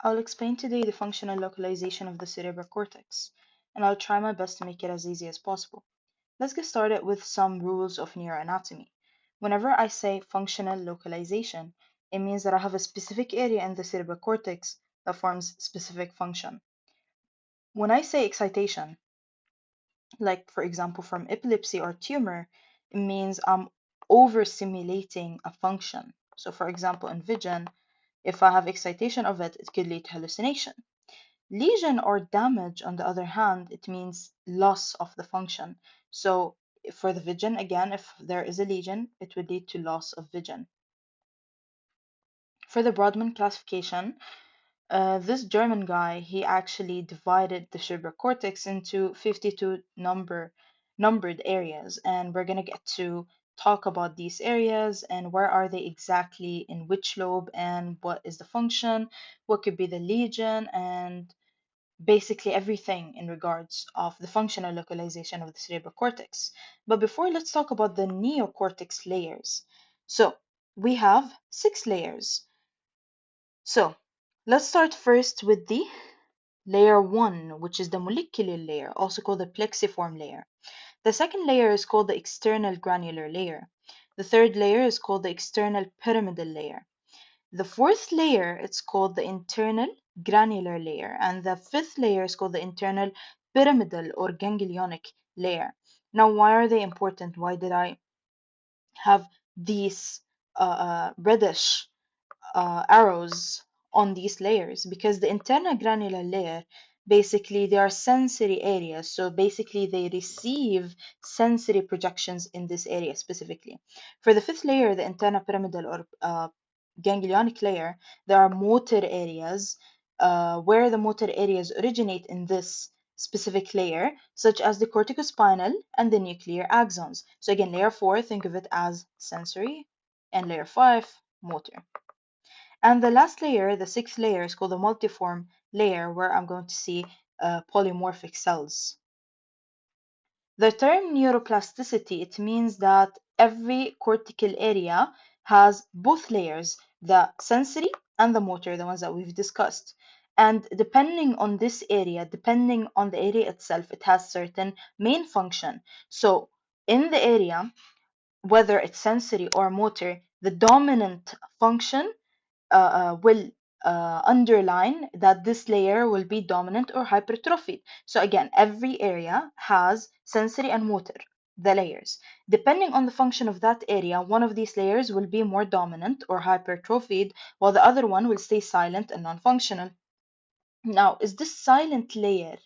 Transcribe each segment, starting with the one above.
I'll explain today the functional localization of the cerebral cortex, and I'll try my best to make it as easy as possible. Let's get started with some rules of neuroanatomy. Whenever I say functional localization, it means that I have a specific area in the cerebral cortex that forms specific function. When I say excitation, like for example from epilepsy or tumor, it means I'm overstimulating a function. So for example, in vision, if I have excitation of it, it could lead to hallucination. Lesion or damage, on the other hand, it means loss of the function. So for the vision, again, if there is a lesion, it would lead to loss of vision. For the Brodmann classification, this German guy, he actually divided the cerebral cortex into 52 numbered areas, and we're gonna get to talk about these areas and where are they exactly, in which lobe, and what is the function, what could be the lesion, and basically everything in regards of the functional localization of the cerebral cortex. But before, let's talk about the neocortex layers. So we have 6 layers. So let's start first with the layer 1, which is the molecular layer, also called the plexiform layer. The second layer is called the external granular layer. The third layer is called the external pyramidal layer. The fourth layer, it's called the internal granular layer, and the fifth layer is called the internal pyramidal or ganglionic layer. Now, why are they important? Why did I have these reddish arrows on these layers? Because the internal granular layer, basically they are sensory areas, so basically they receive sensory projections in this area specifically. For the fifth layer, the internal pyramidal or ganglionic layer, there are motor areas where the motor areas originate in this specific layer, such as the corticospinal and the nuclear axons. So again, layer 4, think of it as sensory, and layer 5, motor. And the last layer, the sixth layer, is called the multiform layer, where I'm going to see polymorphic cells. The term neuroplasticity, it means that every cortical area has both layers, the sensory and the motor, the ones that we've discussed. And depending on this area, depending on the area itself, it has certain main function. So in the area, whether it's sensory or motor, the dominant function will underline that this layer will be dominant or hypertrophied. So again, every area has sensory and motor, the layers. Depending on the function of that area, one of these layers will be more dominant or hypertrophied, while the other one will stay silent and non-functional. Now, is this silent layer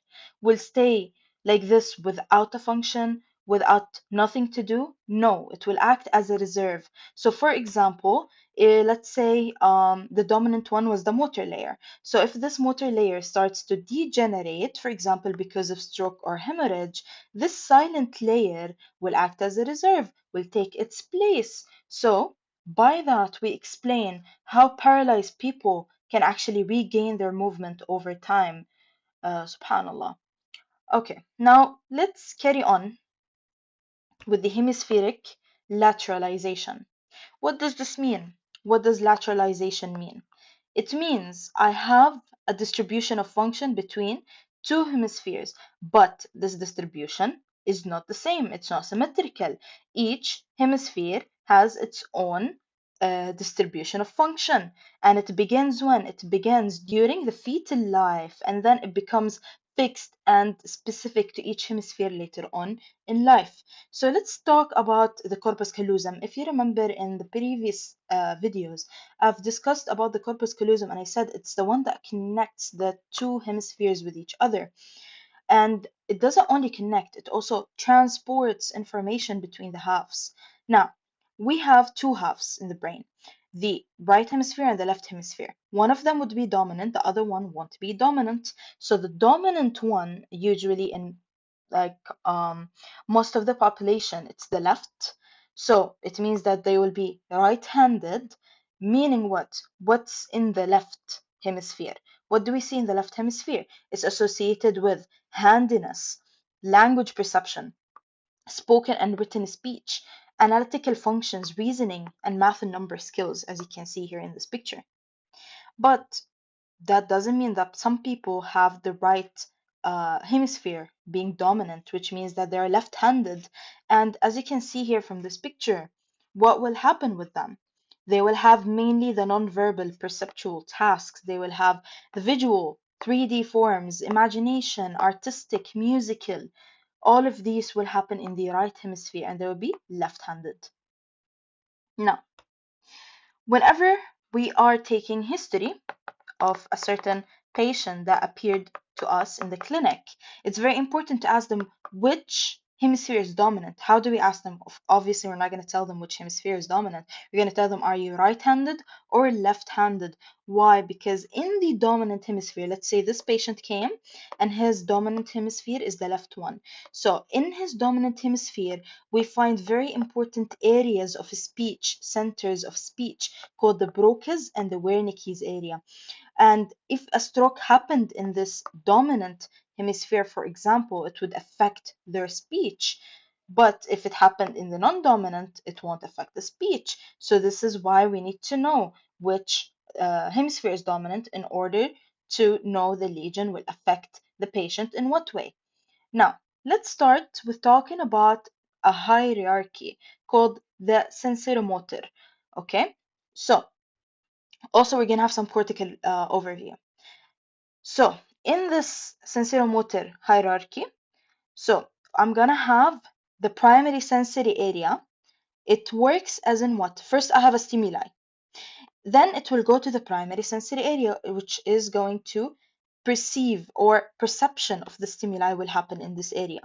will stay like this without a function, without nothing to do? No, it will act as a reserve. So for example, let's say the dominant one was the motor layer. So if this motor layer starts to degenerate, for example, because of stroke or hemorrhage, this silent layer will act as a reserve, will take its place. So by that, we explain how paralyzed people can actually regain their movement over time. Subhanallah. Okay, now let's carry on with the hemispheric lateralization. What does this mean? What does lateralization mean? It means I have a distribution of function between two hemispheres, but this distribution is not the same. It's not symmetrical. Each hemisphere has its own distribution of function, and it begins when? It begins during the fetal life, and then it becomes fixed and specific to each hemisphere later on in life. So let's talk about the corpus callosum. If you remember in the previous videos, I've discussed about the corpus callosum, and I said it's the one that connects the two hemispheres with each other. And it doesn't only connect, it also transports information between the halves. Now, we have two halves in the brain, the right hemisphere and the left hemisphere. One of them would be dominant, the other one won't be dominant. So the dominant one, usually in like most of the population, it's the left. So it means that they will be right-handed, meaning what? What's in the left hemisphere? What do we see in the left hemisphere? It's associated with handiness, language perception, spoken and written speech, analytical functions, reasoning, and math and number skills, as you can see here in this picture. But that doesn't mean that some people have the right hemisphere being dominant, which means that they're left-handed. And as you can see here from this picture, what will happen with them? They will have mainly the nonverbal perceptual tasks. They will have the visual, 3D forms, imagination, artistic, musical. All of these will happen in the right hemisphere and they will be left-handed. Now, whenever we are taking history of a certain patient that appeared to us in the clinic, it's very important to ask them which hemisphere is dominant. How do we ask them? Obviously, we're not going to tell them which hemisphere is dominant. We're going to tell them, are you right-handed or left-handed? Why? Because in the dominant hemisphere, let's say this patient came and his dominant hemisphere is the left one. So in his dominant hemisphere, we find very important areas of speech, centers of speech, called the Broca's and the Wernicke's area. And if a stroke happened in this dominant hemisphere, for example, it would affect their speech. But if it happened in the non-dominant, it won't affect the speech. So this is why we need to know which hemisphere is dominant in order to know the lesion will affect the patient in what way. Now, let's start with talking about a hierarchy called the sensoromotor. Okay, so also we're gonna have some cortical overview. So in this sensoromotor hierarchy, so I'm gonna have the primary sensory area. It works as in what? First, I have a stimuli. Then it will go to the primary sensory area, which is going to perceive or perception of the stimuli will happen in this area.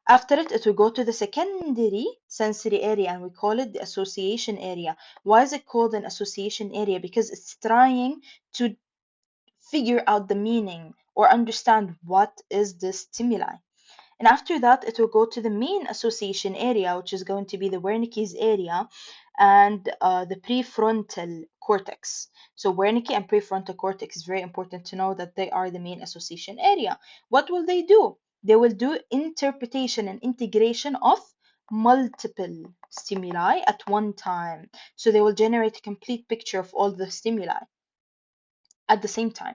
After it, it will go to the secondary sensory area, and we call it the association area. Why is it called an association area? Because it's trying to figure out the meaning or understand what is this stimuli. And after that, it will go to the main association area, which is going to be the Wernicke's area and the prefrontal cortex. So Wernicke and prefrontal cortex is very important to know that they are the main association area. What will they do? They will do interpretation and integration of multiple stimuli at one time. So they will generate a complete picture of all the stimuli at the same time.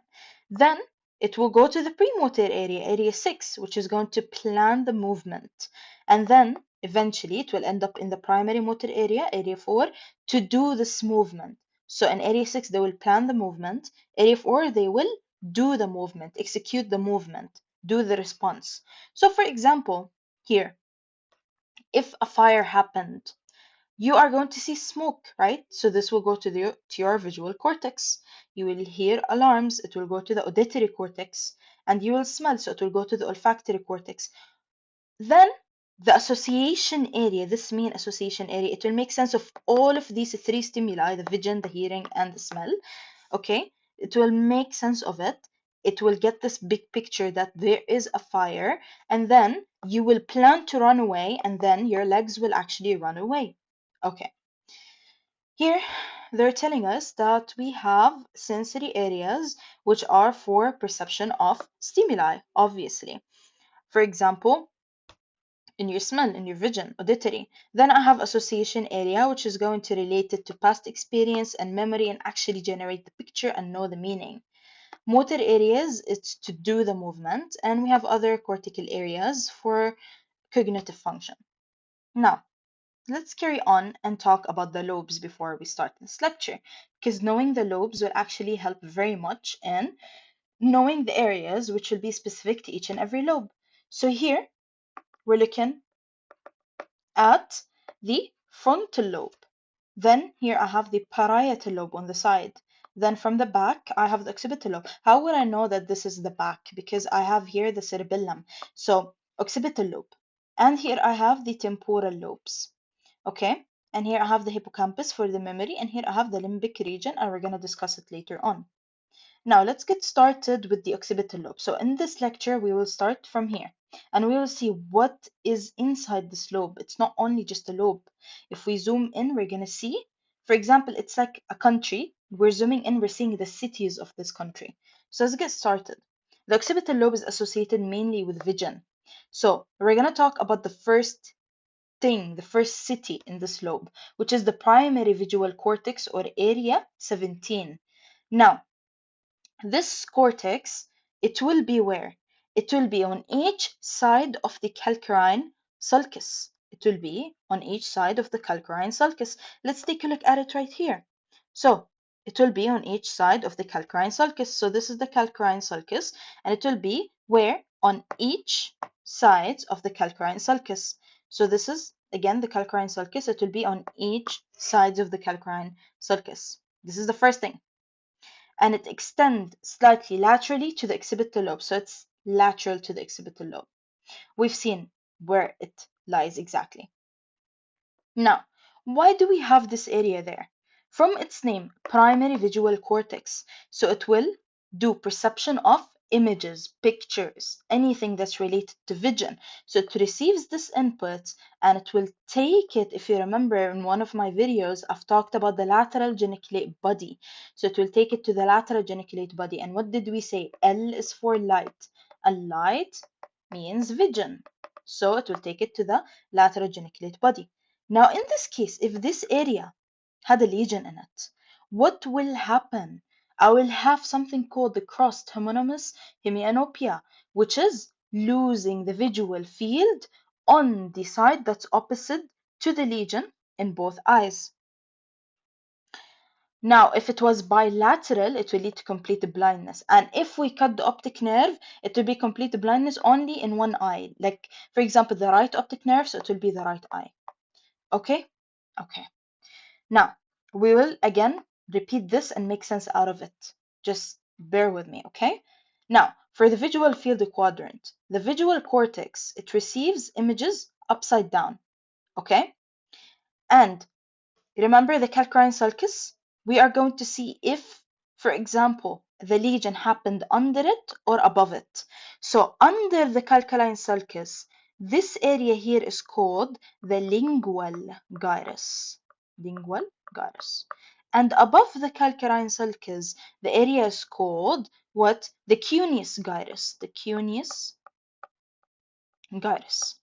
Then it will go to the premotor area, area 6, which is going to plan the movement. And then eventually it will end up in the primary motor area, area 4, to do this movement. So in area 6, they will plan the movement. Area 4, they will do the movement, execute the movement, do the response. So for example, here, if a fire happened, you are going to see smoke, right? So this will go to your visual cortex. You will hear alarms, it will go to the auditory cortex, and you will smell, so it will go to the olfactory cortex. Then the association area, this main association area, it will make sense of all of these three stimuli, the vision, the hearing, and the smell. Okay, it will make sense of it. It will get this big picture that there is a fire, and then you will plan to run away, and then your legs will actually run away. Okay. Here, they're telling us that we have sensory areas which are for perception of stimuli, obviously. For example, in your smell, in your vision, auditory. Then I have association area, which is going to relate it to past experience and memory and actually generate the picture and know the meaning. Motor areas, it's to do the movement, and we have other cortical areas for cognitive function. Now, let's carry on and talk about the lobes before we start this lecture, because knowing the lobes will actually help very much in knowing the areas which will be specific to each and every lobe. So here we're looking at the frontal lobe. Then here I have the parietal lobe on the side. Then from the back, I have the occipital lobe. How would I know that this is the back? Because I have here the cerebellum. So occipital lobe. And here I have the temporal lobes. Okay, and here I have the hippocampus for the memory, and here I have the limbic region, and we're going to discuss it later on. Now let's get started with the occipital lobe. So in this lecture, we will start from here, and we will see what is inside this lobe. It's not only just a lobe. If we zoom in, we're going to see, for example, it's like a country. We're zooming in, we're seeing the cities of this country. So let's get started. The occipital lobe is associated mainly with vision. So we're going to talk about the first thing, the first city in this lobe, which is the primary visual cortex or area 17. Now, This cortex, it will be where? It will be on each side of the calcarine sulcus. It will be on each side of the calcarine sulcus. Let's take a look at it right here. So it will be on each side of the calcarine sulcus. So this is the calcarine sulcus, and it will be where? On each sides of the calcarine sulcus. So this is again the calcarine sulcus. It will be on each sides of the calcarine sulcus. This is the first thing, and it extends slightly laterally to the occipital lobe. So it's lateral to the occipital lobe. We've seen where it lies exactly. Now, why do we have this area there? From its name, primary visual cortex. So it will do perception of images, pictures, anything that's related to vision. So it receives this input and it will take it. If you remember in one of my videos, I've talked about the lateral geniculate body. So it will take it to the lateral geniculate body. And what did we say? L is for light. And light means vision. So it will take it to the lateral geniculate body. Now, in this case, if this area had a lesion in it, what will happen? I will have something called the crossed homonymous hemianopia, which is losing the visual field on the side that's opposite to the lesion in both eyes. Now, if it was bilateral, it will lead to complete blindness. And if we cut the optic nerve, it will be complete blindness only in one eye. Like, for example, the right optic nerve, so it will be the right eye. Okay? Okay. Now, we will again repeat this and make sense out of it. Just bear with me, okay? Now, for the visual field quadrant, the visual cortex, it receives images upside down, okay? And remember the calcarine sulcus? We are going to see if, for example, the lesion happened under it or above it. So under the calcarine sulcus, this area here is called the lingual gyrus. Lingual gyrus. And above the calcarine sulcus, the area is called what? The cuneus gyrus. The cuneus gyrus.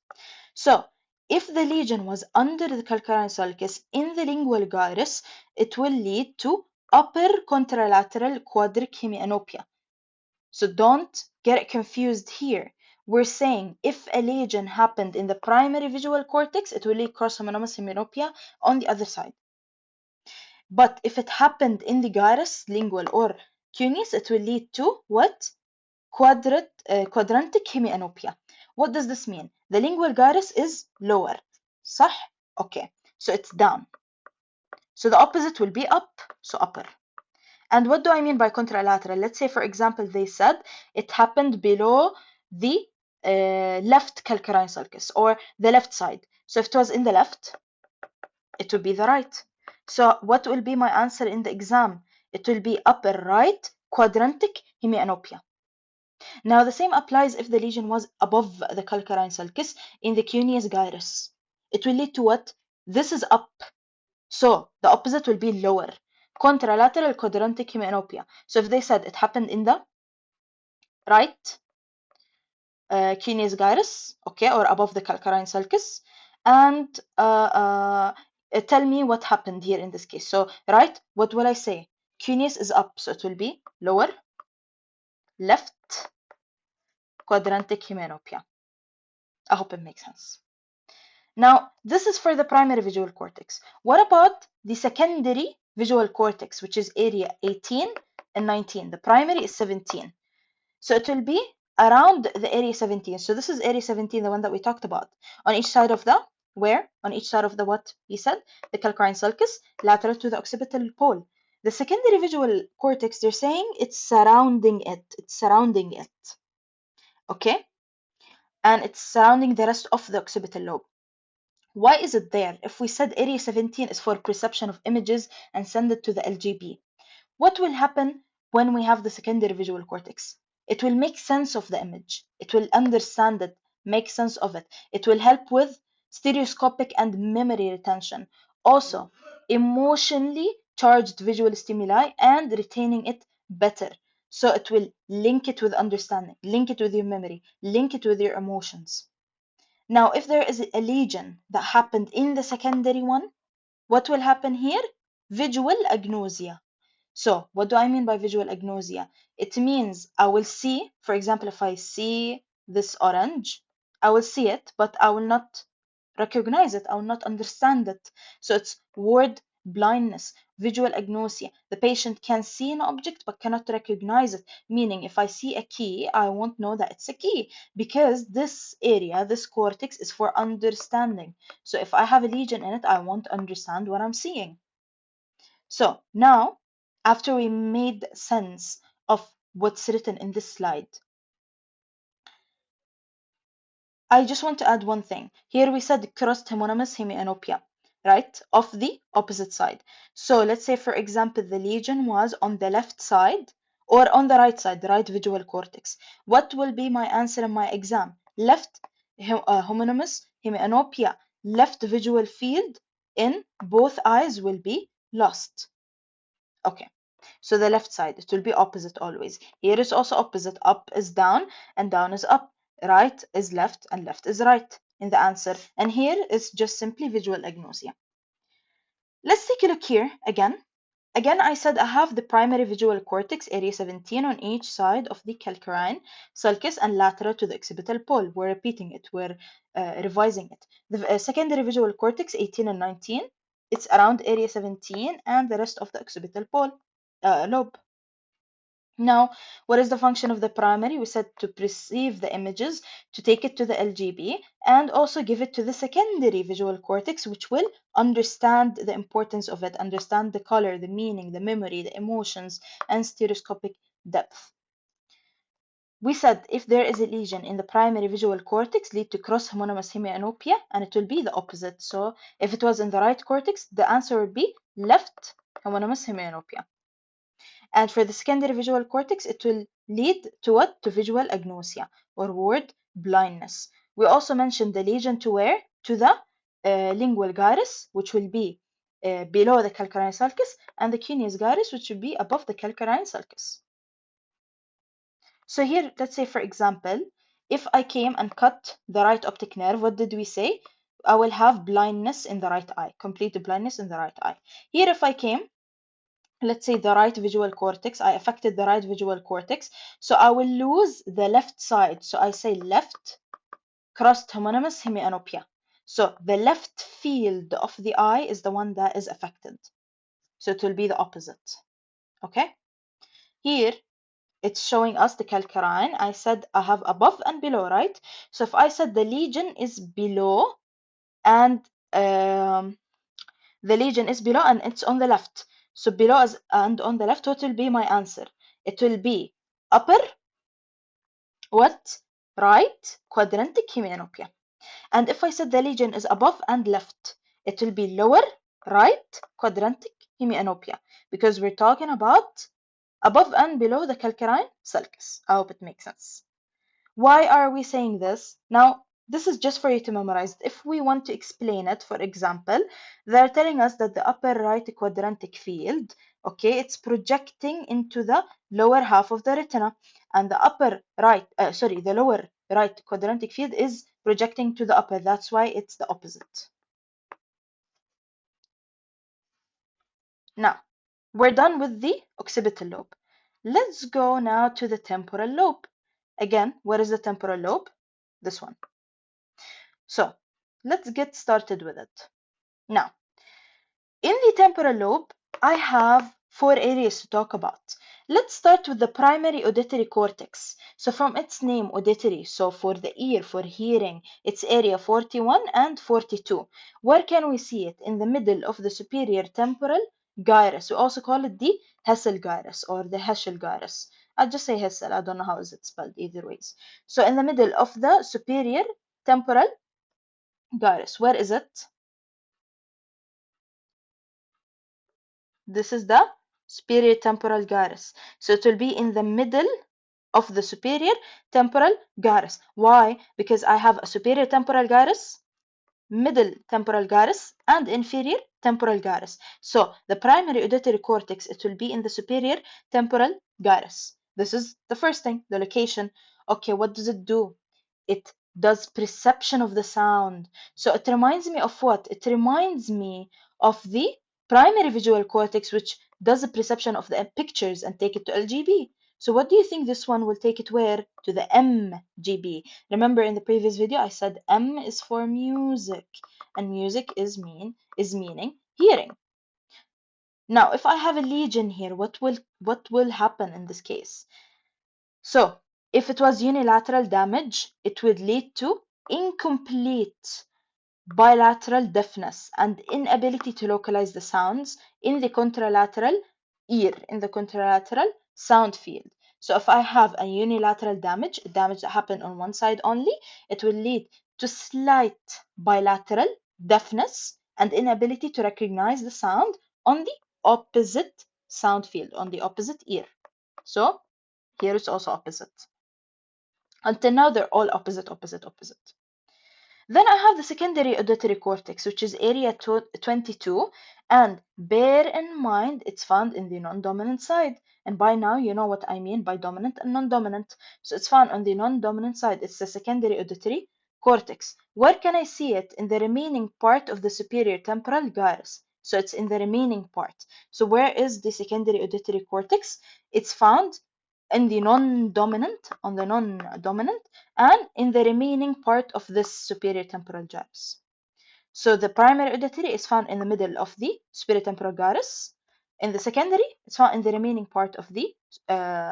So, if the lesion was under the calcarine sulcus in the lingual gyrus, it will lead to upper contralateral quadric hemianopia. So don't get it confused here. We're saying if a lesion happened in the primary visual cortex, it will lead cross homonymous hemianopia on the other side. But if it happened in the gyrus, lingual or cuneus, it will lead to what? Quadrantic hemianopia. What does this mean? The lingual gyrus is lower. صح? Okay. So it's down. So the opposite will be up. So upper. And what do I mean by contralateral? Let's say, for example, they said it happened below the left calcarine sulcus or the left side. So if it was in the left, it will be the right. So what will be my answer in the exam? It will be upper right quadrantic hemianopia. Now the same applies if the lesion was above the calcarine sulcus in the cuneus gyrus. It will lead to what? This is up. So the opposite will be lower. Contralateral quadrantic hemianopia. So if they said it happened in the right cuneus gyrus, okay, or above the calcarine sulcus, and tell me what happened here in this case. So right, what will I say? Cuneus is up, so it will be lower, left quadrantic hemianopia. I hope it makes sense. Now, this is for the primary visual cortex. What about the secondary visual cortex, which is area 18 and 19? The primary is 17. So it will be around the area 17. So this is area 17, the one that we talked about. On each side of the, where? On each side of the what? We said the calcarine sulcus, lateral to the occipital pole. The secondary visual cortex, they're saying it's surrounding it. It's surrounding it. Okay? And it's surrounding the rest of the occipital lobe. Why is it there? If we said area 17 is for perception of images and send it to the LGB, what will happen when we have the secondary visual cortex? It will make sense of the image. It will understand it, make sense of it. It will help with stereoscopic and memory retention. Also, emotionally charged visual stimuli and retaining it better. So it will link it with understanding, link it with your memory, link it with your emotions. Now, if there is a lesion that happened in the secondary one, what will happen here? Visual agnosia. So what do I mean by visual agnosia? It means I will see, for example, if I see this orange, I will see it, but I will not recognize it. I will not understand it. So it's word blindness, visual agnosia. The patient can see an object but cannot recognize it. Meaning, if I see a key, I won't know that it's a key because this area, this cortex, is for understanding. So if I have a lesion in it, I won't understand what I'm seeing. So now, after we made sense of what's written in this slide, I just want to add one thing. Here we said crossed homonymous hemianopia, right? Of the opposite side. So let's say, for example, the lesion was on the left side or on the right side, the right visual cortex. What will be my answer in my exam? Left homonymous hemianopia, left visual field in both eyes will be lost. Okay. So the left side, it will be opposite always. Here is also opposite. Up is down and down is up. Right is left and left is right in the answer. And here is just simply visual agnosia. Let's take a look here again. Again, I said I have the primary visual cortex, area 17, on each side of the calcarine sulcus and lateral to the occipital pole. We're repeating it, we're revising it. The secondary visual cortex, 18 and 19, it's around area 17 and the rest of the occipital pole lobe. Now, what is the function of the primary? We said to perceive the images, to take it to the LGB, and also give it to the secondary visual cortex, which will understand the importance of it, understand the color, the meaning, the memory, the emotions, and stereoscopic depth. We said if there is a lesion in the primary visual cortex, lead to cross-homonymous hemianopia, and it will be the opposite. So if it was in the right cortex, the answer would be left homonymous hemianopia. And for the secondary visual cortex, it will lead to what? To visual agnosia or word blindness. We also mentioned the lesion to where? To the lingual gyrus, which will be below the calcarine sulcus, and the cuneus gyrus, which will be above the calcarine sulcus. So here, let's say, for example, if I came and cut the right optic nerve, what did we say? I will have blindness in the right eye, complete blindness in the right eye. Here, if I came, let's say the right visual cortex, I affected the right visual cortex, so I will lose the left side. So I say left crossed homonymous hemianopia. So the left field of the eye is the one that is affected. So it will be the opposite. Okay? Here it's showing us the calcarine. I said I have above and below, right? So if I said the lesion is below and the lesion is below and it's on the left. So below and on the left, what will be my answer? It will be upper, what? Right quadrantic hemianopia. And if I said the lesion is above and left, it will be lower right quadrantic hemianopia because we're talking about above and below the calcarine sulcus. I hope it makes sense. Why are we saying this? Now, this is just for you to memorize. If we want to explain it, for example, they're telling us that the upper right quadrantic field, okay, it's projecting into the lower half of the retina, and the the lower right quadrantic field is projecting to the upper. That's why it's the opposite. Now, we're done with the occipital lobe. Let's go now to the temporal lobe. Again, what is the temporal lobe? This one. So let's get started with it. Now, in the temporal lobe, I have 4 areas to talk about. Let's start with the primary auditory cortex. So from its name, auditory, so for the ear, for hearing, it's area 41 and 42. Where can we see it? In the middle of the superior temporal gyrus. We also call it the Hessel gyrus or the Heschel gyrus. I'll just say Hessel. I don't know how is it spelled either ways. So in the middle of the superior temporal gyrus. Where is it? This is the superior temporal gyrus. So it will be in the middle of the superior temporal gyrus. Why? Because I have a superior temporal gyrus, middle temporal gyrus, and inferior temporal gyrus. So the primary auditory cortex, it will be in the superior temporal gyrus. This is the first thing, the location. Okay, what does it do? It does perception of the sound. So it reminds me of what? It reminds me of the primary visual cortex, which does a perception of the pictures and take it to LGB. So what do you think this one will take it where? To the MGB. Remember in the previous video I said M is for music, and music is meaning hearing. Now if I have a lesion here, what will happen in this case? So if it was unilateral damage, it would lead to incomplete bilateral deafness and inability to localize the sounds in the contralateral ear, in the contralateral sound field. So if I have a unilateral damage that happened on one side only, it will lead to slight bilateral deafness and inability to recognize the sound on the opposite sound field, on the opposite ear. So here it's also opposite. Until now, they're all opposite, opposite, opposite. Then I have the secondary auditory cortex, which is area 22, and bear in mind it's found in the non-dominant side. And by now you know what I mean by dominant and non-dominant. So it's found on the non-dominant side. It's the secondary auditory cortex. Where can I see it? In the remaining part of the superior temporal gyrus. So it's in the remaining part. So where is the secondary auditory cortex? It's found in the non-dominant, on the non-dominant, and in the remaining part of this superior temporal gyrus. So the primary auditory is found in the middle of the superior temporal gyrus. In the secondary, it's found in the remaining part of the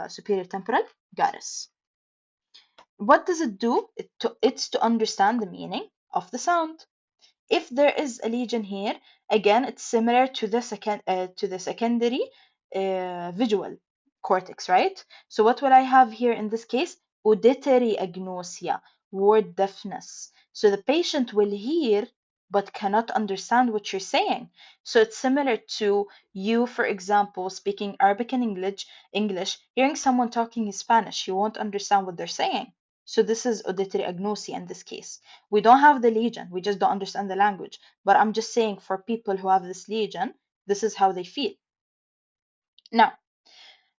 superior temporal gyrus. What does it do? It's to understand the meaning of the sound. If there is a lesion here, again, it's similar to the secondary visual cortex, right? So what will I have here in this case? Auditory agnosia, word deafness. So the patient will hear but cannot understand what you're saying. So it's similar to you, for example, speaking Arabic and English, hearing someone talking in Spanish, you won't understand what they're saying. So this is auditory agnosia in this case. We don't have the lesion, we just don't understand the language. But I'm just saying for people who have this lesion, this is how they feel. Now,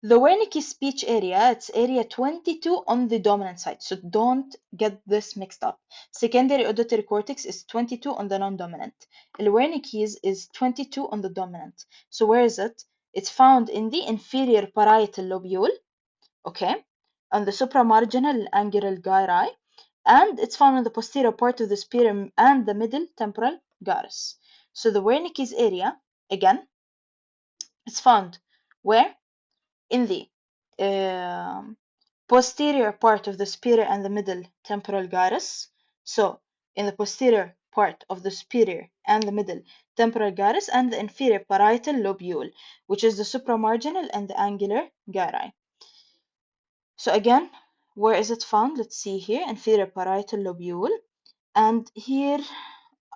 the Wernicke speech area, it's area 22 on the dominant side. So don't get this mixed up. Secondary auditory cortex is 22 on the non-dominant. Wernicke's is 22 on the dominant. So where is it? It's found in the inferior parietal lobule, okay, on the supramarginal angular gyri, and it's found in the posterior part of the superior and the middle temporal gyrus. So the Wernicke's area, again, is found where? In the posterior part of the superior and the middle temporal gyrus. So in the posterior part of the superior and the middle temporal gyrus, and the inferior parietal lobule, which is the supramarginal and the angular gyri. So again, where is it found? Let's see here, inferior parietal lobule. And here,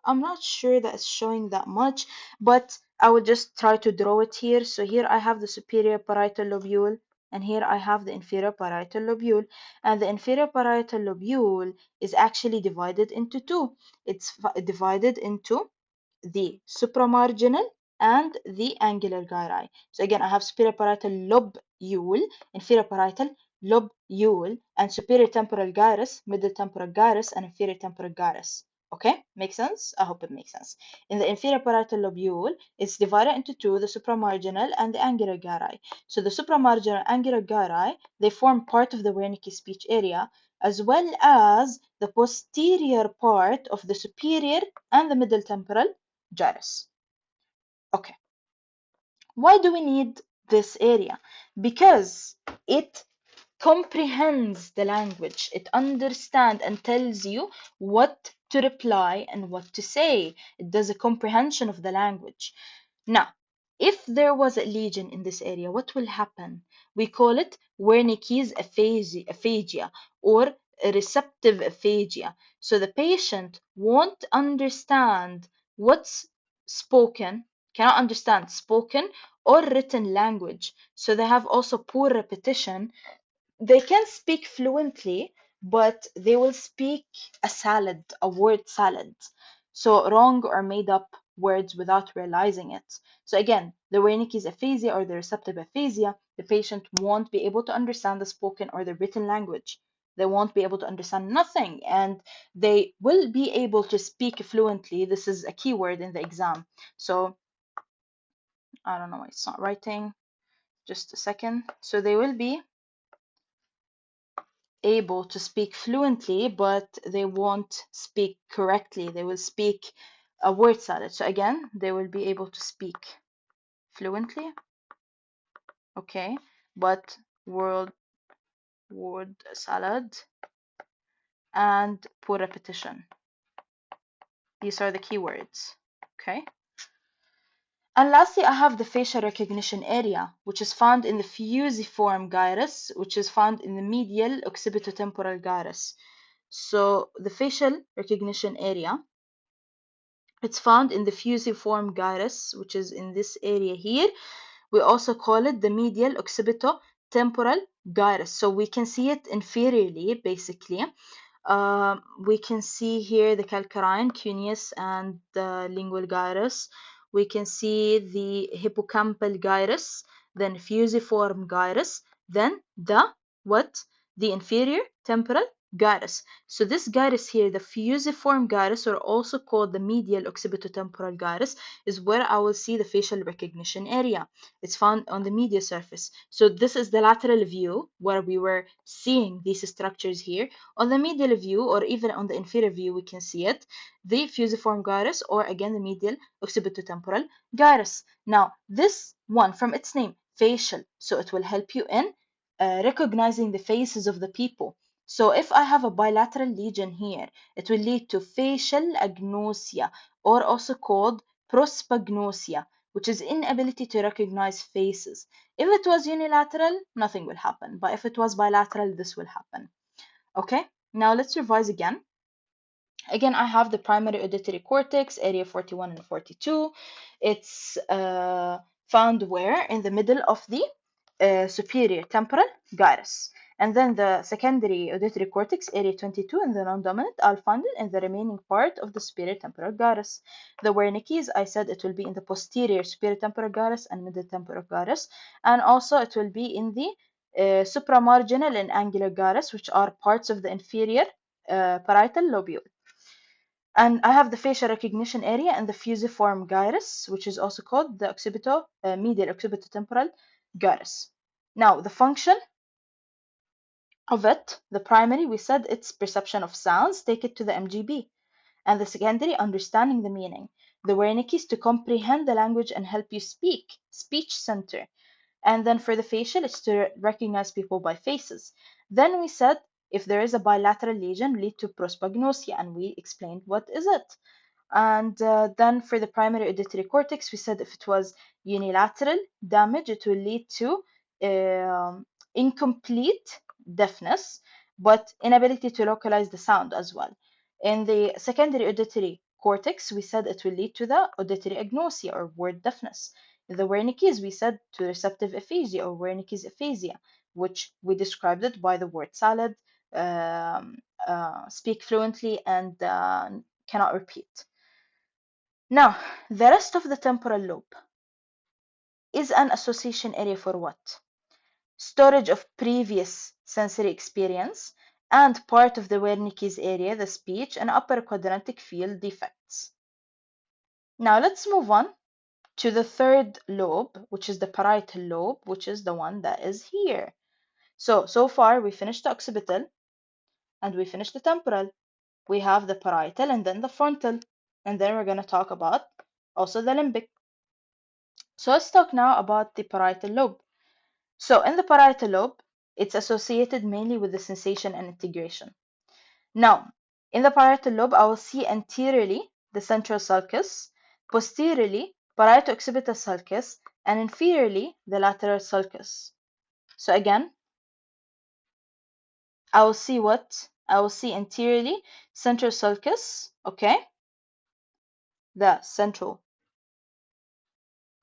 I'm not sure that it's showing that much, but I will just try to draw it here. So here I have the superior parietal lobule, and here I have the inferior parietal lobule. And the inferior parietal lobule is actually divided into two. It's divided into the supramarginal and the angular gyri. So again, I have superior parietal lobule, inferior parietal lobule, and superior temporal gyrus, middle temporal gyrus, and inferior temporal gyrus. Okay, makes sense? I hope it makes sense. In the inferior parietal lobule, it's divided into two, the supramarginal and the angular gyri. So the supramarginal and angular gyri, they form part of the Wernicke speech area, as well as the posterior part of the superior and the middle temporal gyrus. Okay, why do we need this area? Because it comprehends the language. It understands and tells you what to reply and what to say. It does a comprehension of the language. Now, if there was a lesion in this area, what will happen? We call it Wernicke's aphasia or receptive aphasia. So the patient won't understand what's spoken, cannot understand spoken or written language. So they have also poor repetition. They can speak fluently, but they will speak a word salad. So wrong or made up words without realizing it. So again, the Wernicke's aphasia or the receptive aphasia, the patient won't be able to understand the spoken or the written language. They won't be able to understand nothing, and they will be able to speak fluently. This is a key word in the exam. So I don't know why it's not writing. Just a second. So they will be able to speak fluently, but they won't speak correctly. They will speak a word salad. So again, they will be able to speak fluently, okay, but word salad and poor repetition. These are the keywords, okay? And lastly, I have the facial recognition area, which is found in the fusiform gyrus, which is found in the medial occipitotemporal gyrus. So the facial recognition area, it's found in the fusiform gyrus, which is in this area here. We also call it the medial occipitotemporal gyrus. So we can see it inferiorly, basically. We can see here the calcarine, cuneus, and the lingual gyrus. We can see the hippocampal gyrus, then fusiform gyrus, then the inferior temporal gyrus. So this gyrus here, the fusiform gyrus, or also called the medial occipitotemporal gyrus, is where I will see the facial recognition area. It's found on the medial surface. So this is the lateral view where we were seeing these structures here. On the medial view, or even on the inferior view, we can see it, the fusiform gyrus, or again the medial occipitotemporal gyrus. Now this one, from its name, facial, so it will help you in recognizing the faces of the people. So if I have a bilateral lesion here, it will lead to facial agnosia, or also called prosopagnosia, which is inability to recognize faces. If it was unilateral, nothing will happen. But if it was bilateral, this will happen. Okay, now let's revise again. Again, I have the primary auditory cortex, area 41 and 42. It's found where? In the middle of the superior temporal gyrus. And then the secondary auditory cortex, area 22, and the non-dominant, I'll find it in the remaining part of the superior temporal gyrus. The Wernicke's, I said it will be in the posterior superior temporal gyrus and middle temporal gyrus. And also it will be in the supramarginal and angular gyrus, which are parts of the inferior parietal lobule. And I have the facial recognition area and the fusiform gyrus, which is also called the medial occipitotemporal gyrus. Now, the function of it, the primary, we said it's perception of sounds, take it to the MGB. And the secondary, understanding the meaning. The Wernicke's, to comprehend the language and help you speak, speech center. And then for the facial, it's to recognize people by faces. Then we said if there is a bilateral lesion, lead to prosopagnosia, and we explained what is it. And then for the primary auditory cortex, we said if it was unilateral damage, it will lead to incomplete deafness, but inability to localize the sound as well. In the secondary auditory cortex, we said it will lead to the auditory agnosia, or word deafness. In the Wernicke's, we said to receptive aphasia, or Wernicke's aphasia, which we described it by the word salad, speak fluently, and cannot repeat. Now, the rest of the temporal lobe is an association area for what? Storage of previous sensory experience, and part of the Wernicke's area, the speech and upper quadrantic field defects. Now let's move on to the third lobe, which is the parietal lobe, which is the one that is here. So far we finished the occipital and we finished the temporal. We have the parietal and then the frontal, and then we're going to talk about also the limbic. So let's talk now about the parietal lobe. So in the parietal lobe, it's associated mainly with the sensation and integration. Now, in the parietal lobe, I will see anteriorly the central sulcus, posteriorly parieto-occipital sulcus, and inferiorly the lateral sulcus. So again, I will see what? I will see anteriorly central sulcus, okay? The central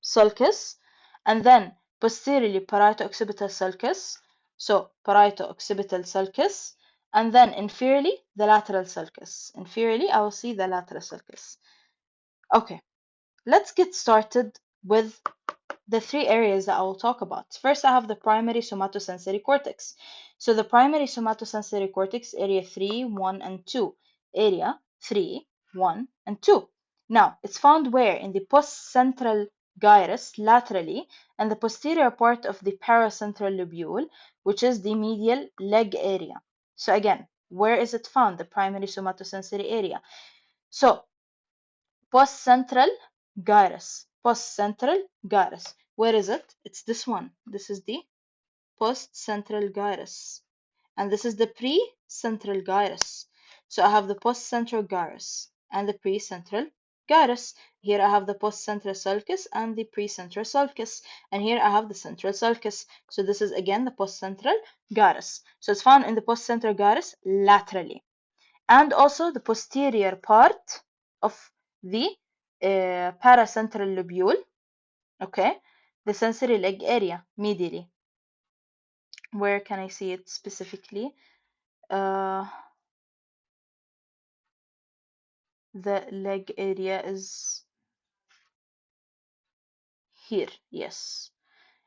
sulcus, and then posteriorly parieto-occipital sulcus, so parieto-occipital sulcus, and then inferiorly the lateral sulcus. Inferiorly, I will see the lateral sulcus. Okay, let's get started with the three areas that I will talk about. First, I have the primary somatosensory cortex. So the primary somatosensory cortex, area 3, 1, and 2. Area 3, 1, and 2. Now, it's found where? In the postcentral gyrus laterally, and the posterior part of the paracentral lobule, which is the medial leg area. So again, where is it found? The primary somatosensory area. So postcentral gyrus. Postcentral gyrus. Where is it? It's this one. This is the postcentral gyrus. And this is the precentral gyrus. So I have the postcentral gyrus and the precentral gyrus. Here I have the postcentral sulcus and the precentral sulcus. And here I have the central sulcus. So this is again the postcentral gyrus. So it's found in the postcentral gyrus laterally. And also the posterior part of the paracentral lobule, okay, the sensory leg area medially. Where can I see it specifically? The leg area is here, yes,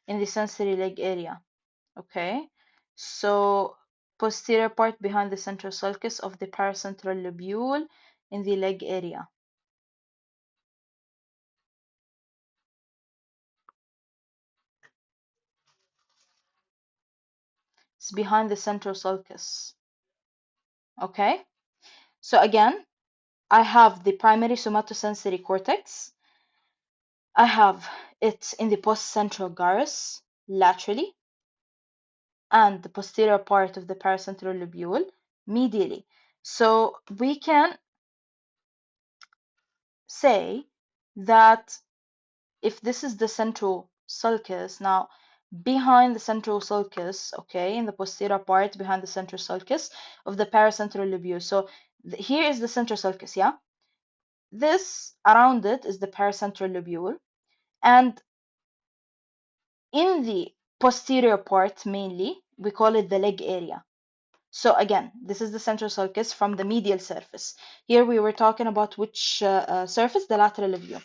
in the sensory leg area, okay. So posterior part behind the central sulcus of the paracentral lobule in the leg area. It's behind the central sulcus, okay. So again, I have the primary somatosensory cortex. I have it in the postcentral gyrus laterally and the posterior part of the paracentral lobule medially. So we can say that if this is the central sulcus, now behind the central sulcus, okay, in the posterior part behind the central sulcus of the paracentral lobule. So here is the central sulcus, yeah? This around it is the paracentral lobule, and in the posterior part mainly, we call it the leg area. So again, this is the central sulcus from the medial surface. Here we were talking about which surface, the lateral view.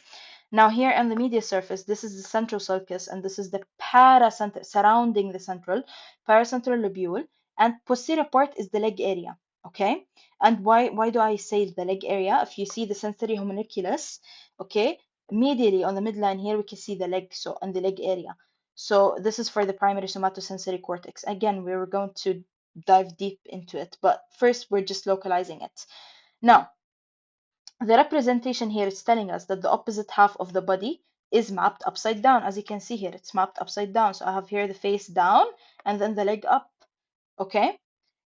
Now here on the medial surface, this is the central sulcus, and this is the paracentral, surrounding the central, paracentral lobule, and posterior part is the leg area, okay? And why do I say the leg area? If you see the sensory homunculus, okay, medially on the midline here, we can see the leg, so on the leg area. So this is for the primary somatosensory cortex. Again, we were going to dive deep into it, but first we're just localizing it. Now, the representation here is telling us that the opposite half of the body is mapped upside down. As you can see here, it's mapped upside down. So I have here the face down and then the leg up. Okay,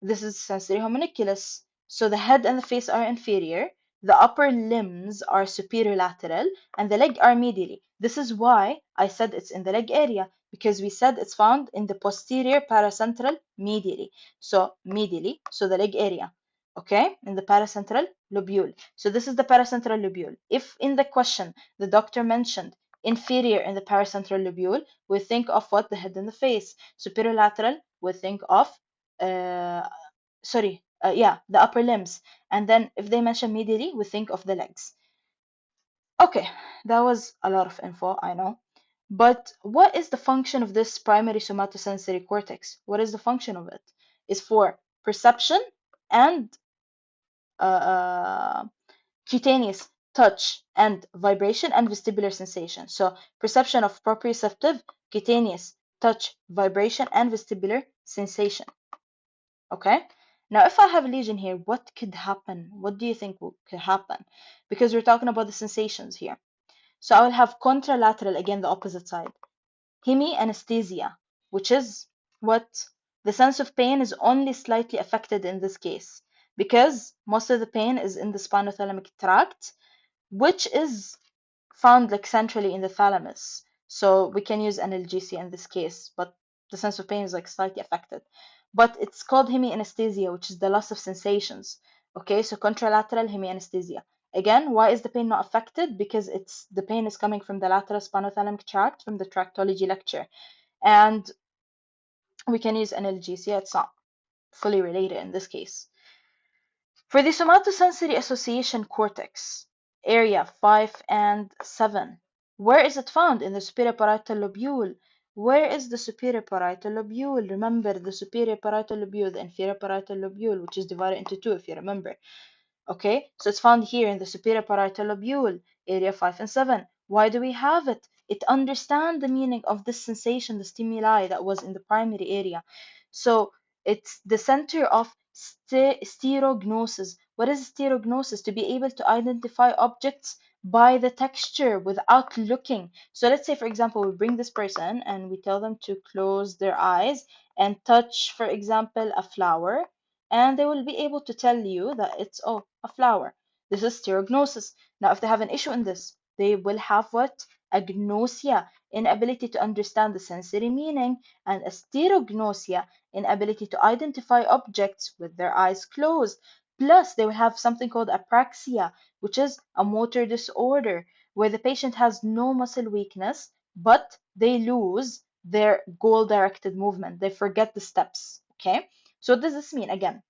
this is sensory homunculus. So the head and the face are inferior, the upper limbs are superior lateral, and the leg are medially. This is why I said it's in the leg area, because we said it's found in the posterior paracentral medially. So medially, so the leg area, okay, in the paracentral lobule. So this is the paracentral lobule. If in the question the doctor mentioned inferior in the paracentral lobule, we think of what? The head and the face. Superior lateral, we think of uh, yeah, the upper limbs. And then if they mention medially, we think of the legs. Okay, that was a lot of info, I know. But what is the function of this primary somatosensory cortex? What is the function of it? It's for perception and uh, cutaneous touch and vibration and vestibular sensation. So perception of proprioceptive, cutaneous touch, vibration, and vestibular sensation. Okay. Now, if I have a lesion here, what could happen? What do you think could happen? Because we're talking about the sensations here. So I will have contralateral, again, the opposite side. Hemianesthesia, which is what? The sense of pain is only slightly affected in this case because most of the pain is in the spinothalamic tract, which is found like centrally in the thalamus. So we can use analgesia in this case, but the sense of pain is like slightly affected. But it's called hemianesthesia, which is the loss of sensations. Okay, so contralateral hemianesthesia. Again, why is the pain not affected? Because the pain is coming from the lateral spinothalamic tract from the tractology lecture. And we can use analgesia, it's not fully related in this case. For the somatosensory association cortex, area 5 and 7, where is it found? In the superior parietal lobule. Where is the superior parietal lobule? Remember the superior parietal lobule, the inferior parietal lobule, which is divided into two, if you remember. Okay, so it's found here in the superior parietal lobule, area 5 and 7. Why do we have it? It understands the meaning of this sensation, the stimuli that was in the primary area. So it's the center of stereognosis. What is stereognosis? To be able to identify objects by the texture without looking. So let's say, for example, we bring this person and we tell them to close their eyes and touch, for example, a flower, and they will be able to tell you that it's, oh, a flower. This is stereognosis. Now, if they have an issue in this, they will have what? Agnosia, inability to understand the sensory meaning, and a stereognosia, inability to identify objects with their eyes closed. Plus, they will have something called apraxia, which is a motor disorder, where the patient has no muscle weakness, but they lose their goal-directed movement. They forget the steps. Okay? So what does this mean? Again,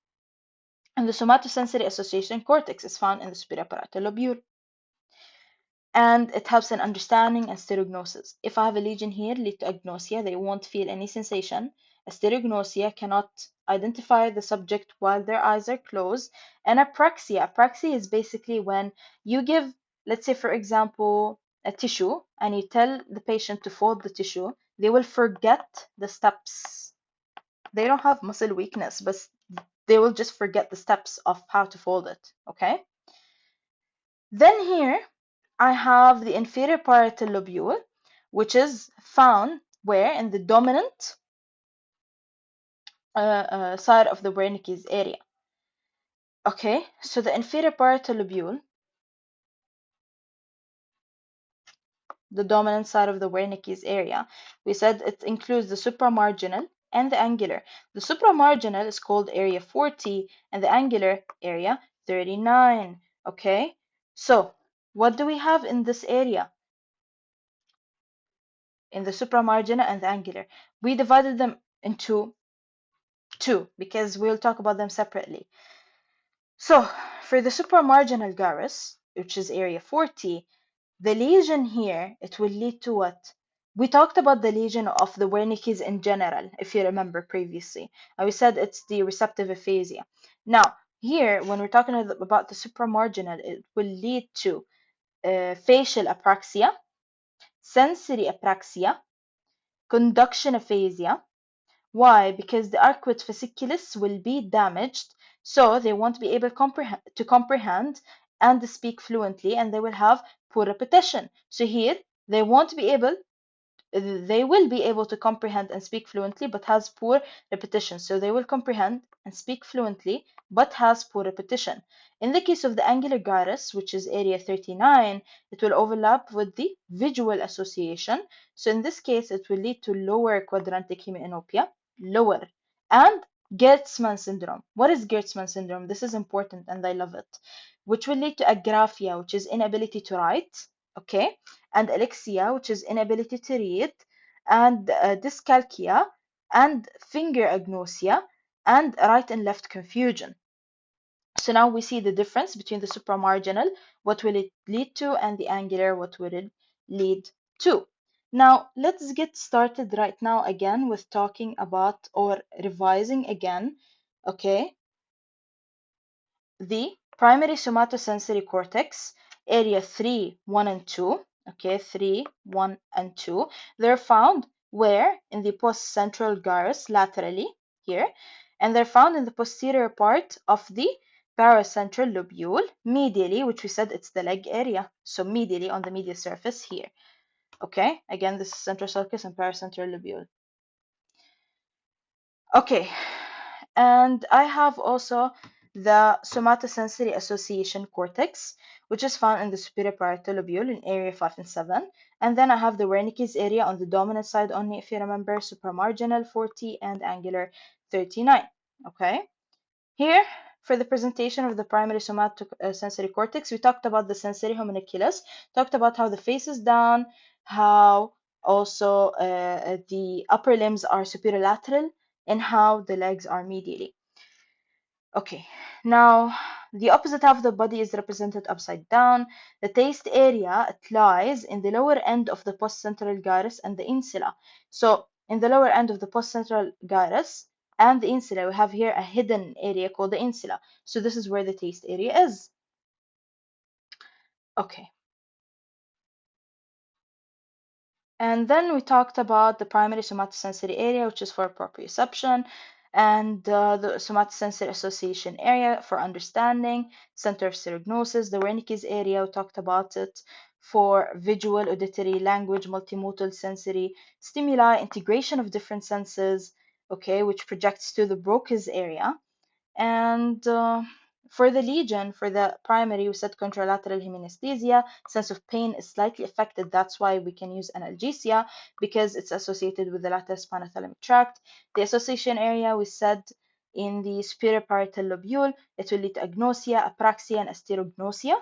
and the somatosensory association cortex is found in the superior parietal lobule, and it helps in understanding and stereognosis. If I have a lesion here, lead to agnosia, they won't feel any sensation. A stereognosia cannot identify the subject while their eyes are closed. And apraxia is basically when you give, let's say, for example, a tissue, and you tell the patient to fold the tissue, they will forget the steps. They don't have muscle weakness, but they will just forget the steps of how to fold it. Okay? Then here I have the inferior parietal lobule, which is found where? In the dominant side of the Wernicke's area. Okay, so the inferior parietal lobule, the dominant side of the Wernicke's area, we said it includes the supramarginal and the angular. The supramarginal is called area 40 and the angular area 39. Okay, so what do we have in this area? In the supramarginal and the angular, we divided them into two because we'll talk about them separately. So for the supramarginal gyrus, which is area 40, the lesion here, it will lead to what? We talked about the lesion of the Wernicke's in general, if you remember previously. And we said it's the receptive aphasia. Now, here, when we're talking about the supramarginal, it will lead to facial apraxia, sensory apraxia, conduction aphasia. Why? Because the arcuate fasciculus will be damaged, so they won't be able to comprehend and speak fluently, and they will have poor repetition. So here, they won't be able they will be able to comprehend and speak fluently, but has poor repetition. So they will comprehend and speak fluently, but has poor repetition. In the case of the angular gyrus, which is area 39, it will overlap with the visual association. So in this case, it will lead to lower quadrantic hemianopia, lower, and Gertzmann syndrome. What is Gertzmann syndrome? This is important and I love it. Which will lead to agraphia, which is inability to write, okay, and alexia, which is inability to read, and dyscalculia, and finger agnosia, and right and left confusion. So now we see the difference between the supramarginal, what will it lead to, and the angular, what will it lead to. Now let's get started right now again with talking about or revising again, okay, the primary somatosensory cortex, area 3, 1, and 2. Okay, 3, 1, and 2. They're found where? In the postcentral gyrus laterally here, and they're found in the posterior part of the paracentral lobule medially, which we said it's the leg area. So medially on the medial surface here. Okay, again, this is central sulcus and paracentral lobule. Okay, and I have also the somatosensory association cortex, which is found in the superior parietal lobule in area 5 and 7. And then I have the Wernicke's area on the dominant side only, if you remember, supramarginal 40 and angular 39. Okay, here for the presentation of the primary somatosensory cortex, we talked about the sensory homunculus, talked about how the face is down, how also the upper limbs are superolateral, and how the legs are medially. Okay, now the opposite half of the body is represented upside down. The taste area, it lies in the lower end of the postcentral gyrus and the insula. So in the lower end of the postcentral gyrus and the insula, we have here a hidden area called the insula. So this is where the taste area is. Okay. And then we talked about the primary somatosensory area, which is for proprioception, and the somatosensory association area for understanding, center of syagnosis, the Wernicke's area, we talked about it for visual, auditory, language, multimodal sensory stimuli, integration of different senses, okay, which projects to the Broca's area. And for the lesion, for the primary, we said contralateral hemianesthesia. Sense of pain is slightly affected. That's why we can use analgesia because it's associated with the lateral spinothalamic tract. The association area, we said in the superior parietal lobule, it will lead to agnosia, apraxia, and asterognosia.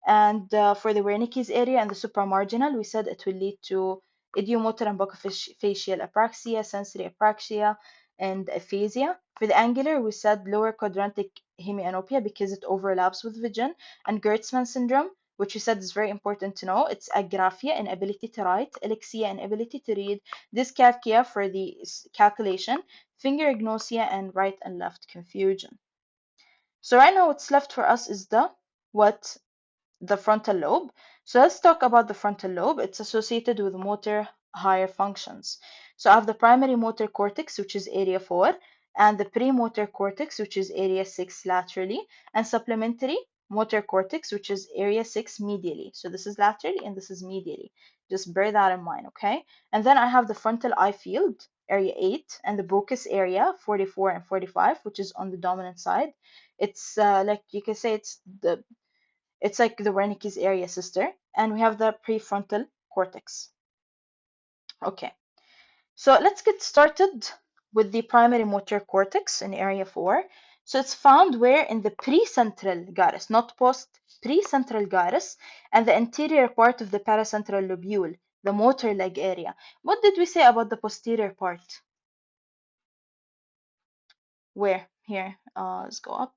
And for the Wernicke's area and the supramarginal, we said it will lead to idiomotor and buccofacial apraxia, sensory apraxia, and aphasia. For the angular, we said lower quadrantic hemianopia because it overlaps with vision, and Gertzmann syndrome, which we said is very important to know. It's agraphia, inability to write, alexia, inability to read, dyscalculia for the calculation, finger agnosia, and right and left confusion. So right now what's left for us is the frontal lobe. So let's talk about the frontal lobe. It's associated with motor higher functions. So I have the primary motor cortex, which is area 4, and the premotor cortex, which is area 6 laterally, and supplementary motor cortex, which is area 6 medially. So this is laterally and this is medially. Just bear that in mind, okay? And then I have the frontal eye field, area 8, and the Broca's area, 44 and 45, which is on the dominant side. It's like you can say it's like the Wernicke's area, sister. And we have the prefrontal cortex. Okay, so let's get started with the primary motor cortex in area 4. So it's found where in the precentral gyrus, not post, precentral gyrus, and the anterior part of the paracentral lobule, the motor leg area. What did we say about the posterior part? Where? Here, let's go up.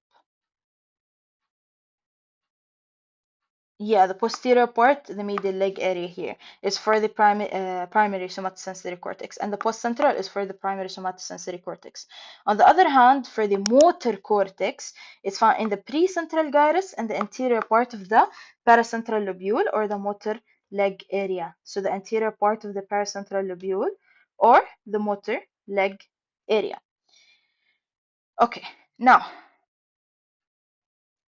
Yeah, the posterior part, the medial leg area here, is for the primary somatosensory cortex, and the postcentral is for the primary somatosensory cortex. On the other hand, for the motor cortex, it's found in the precentral gyrus and the anterior part of the paracentral lobule or the motor leg area. So the anterior part of the paracentral lobule or the motor leg area. Okay, now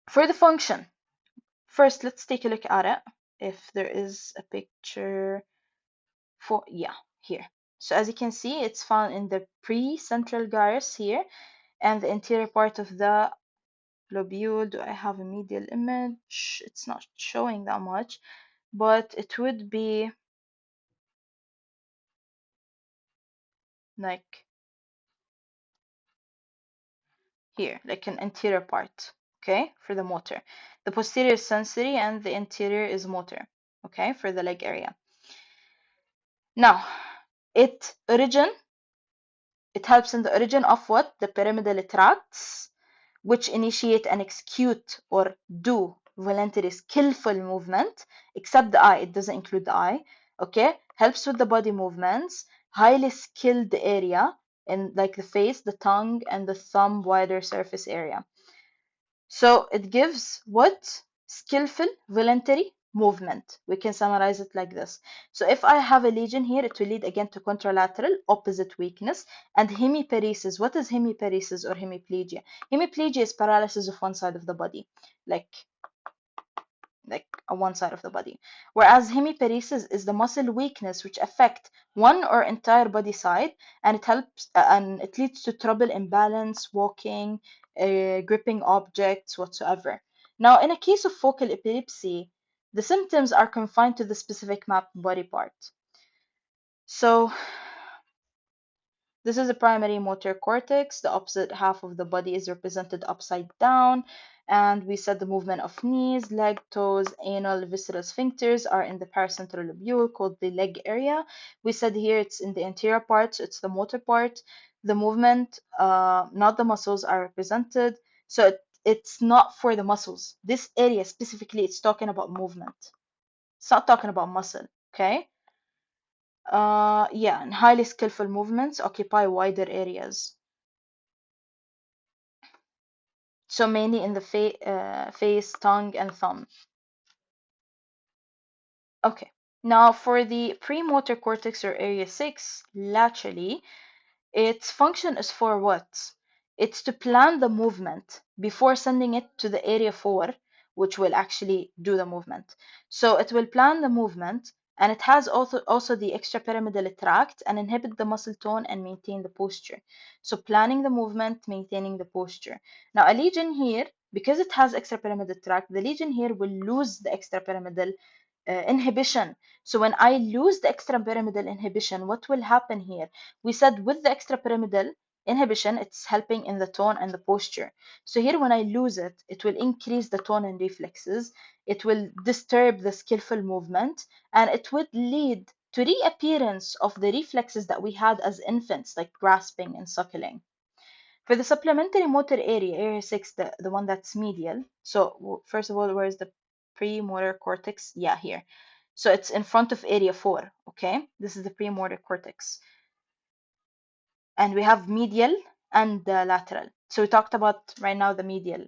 for the function. First, let's take a look at it. If there is a picture for, yeah, here. So as you can see, it's found in the pre-central gyrus here and the anterior part of the lobule. Do I have a medial image? It's not showing that much, but it would be like here, like an anterior part, okay, for the motor. The posterior is sensory and the anterior is motor, okay, for the leg area. Now, it helps in the origin of what? The pyramidal tracts, which initiate and execute or do voluntary skillful movement, except the eye, it doesn't include the eye, okay? Helps with the body movements, highly skilled area in like the face, the tongue, and the thumb wider surface area. So it gives what? Skillful, voluntary movement. We can summarize it like this. So if I have a lesion here, it will lead again to contralateral, opposite weakness, and hemiparesis. What is hemiparesis or hemiplegia? Hemiplegia is paralysis of one side of the body, like on one side of the body. Whereas hemiparesis is the muscle weakness which affect one or entire body side, and it helps and it leads to trouble in balance, walking, gripping objects, whatsoever. Now, in a case of focal epilepsy, the symptoms are confined to the specific mapped body part. So this is the primary motor cortex. The opposite half of the body is represented upside down. And we said the movement of knees, leg, toes, anal, visceral sphincters are in the paracentral lobule called the leg area. We said here it's in the anterior part, so it's the motor part. The movement, not the muscles, are represented. So it's not for the muscles. This area specifically, it's talking about movement. It's not talking about muscle, okay? Yeah, and highly skillful movements occupy wider areas. So mainly in the face, tongue, and thumb. Okay, Now, for the premotor cortex or area 6, laterally, its function is for what? It's to plan the movement before sending it to the area 4, which will actually do the movement. So it will plan the movement, and it has also the extrapyramidal tract and inhibit the muscle tone and maintain the posture. So planning the movement, maintaining the posture. Now a lesion here, because it has extrapyramidal tract, the lesion here will lose the extrapyramidal inhibition. So when I lose the extrapyramidal inhibition, what will happen here? We said with the extrapyramidal inhibition, it's helping in the tone and the posture. So here when I lose it, it will increase the tone and reflexes. It will disturb the skillful movement, and it would lead to reappearance of the reflexes that we had as infants, like grasping and suckling. For the supplementary motor area, area 6, the one that's medial. So first of all, where is the premotor cortex? Yeah, here. So it's in front of area 4, okay? This is the premotor cortex. And we have medial and the lateral. So we talked about right now the medial.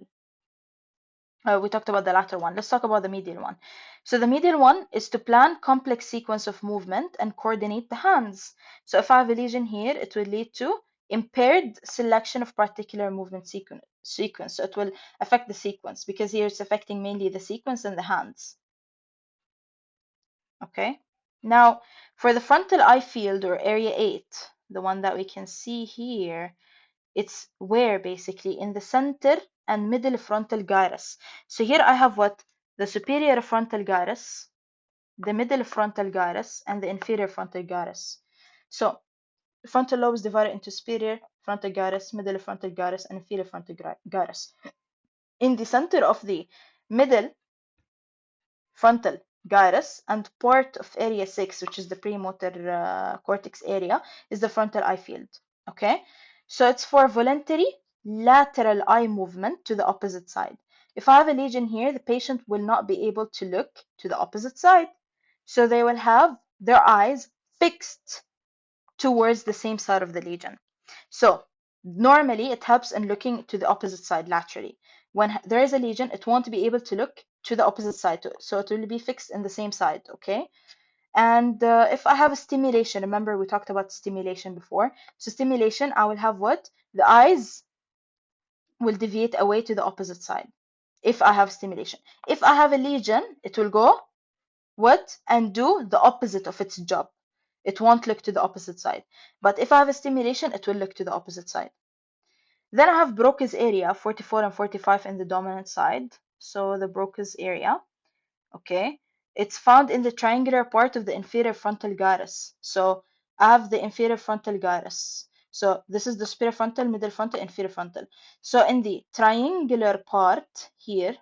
We talked about the lateral one. Let's talk about the medial one. So the medial one is to plan complex sequence of movement and coordinate the hands. So if I have a lesion here, it will lead to impaired selection of particular movement sequence. So it will affect the sequence because here it's affecting mainly the sequence and the hands. Okay. Now for the frontal eye field or area 8, the one that we can see here, it's where basically in the center and middle frontal gyrus. So here I have what? The superior frontal gyrus, the middle frontal gyrus, and the inferior frontal gyrus. So the frontal lobe is divided into superior frontal gyrus, middle frontal gyrus, and inferior frontal gyrus. In the center of the middle frontal gyrus and part of area 6, which is the premotor cortex area, is the frontal eye field. Okay, so it's for voluntary lateral eye movement to the opposite side. If I have a lesion here, the patient will not be able to look to the opposite side. So they will have their eyes fixed towards the same side of the lesion. So normally it helps in looking to the opposite side laterally. When there is a lesion, it won't be able to look to the opposite side, so it will be fixed in the same side, okay? And if I have a stimulation, remember we talked about stimulation before. So stimulation, I will have what? The eyes will deviate away to the opposite side if I have stimulation. If I have a lesion, it will go what? And do the opposite of its job. It won't look to the opposite side. But if I have a stimulation, it will look to the opposite side. Then I have Broca's area, 44 and 45 in the dominant side. So the Broca's area, okay, it's found in the triangular part of the inferior frontal gyrus. So I have the inferior frontal gyrus. So this is the superior frontal, middle frontal, inferior frontal. So in the triangular part here,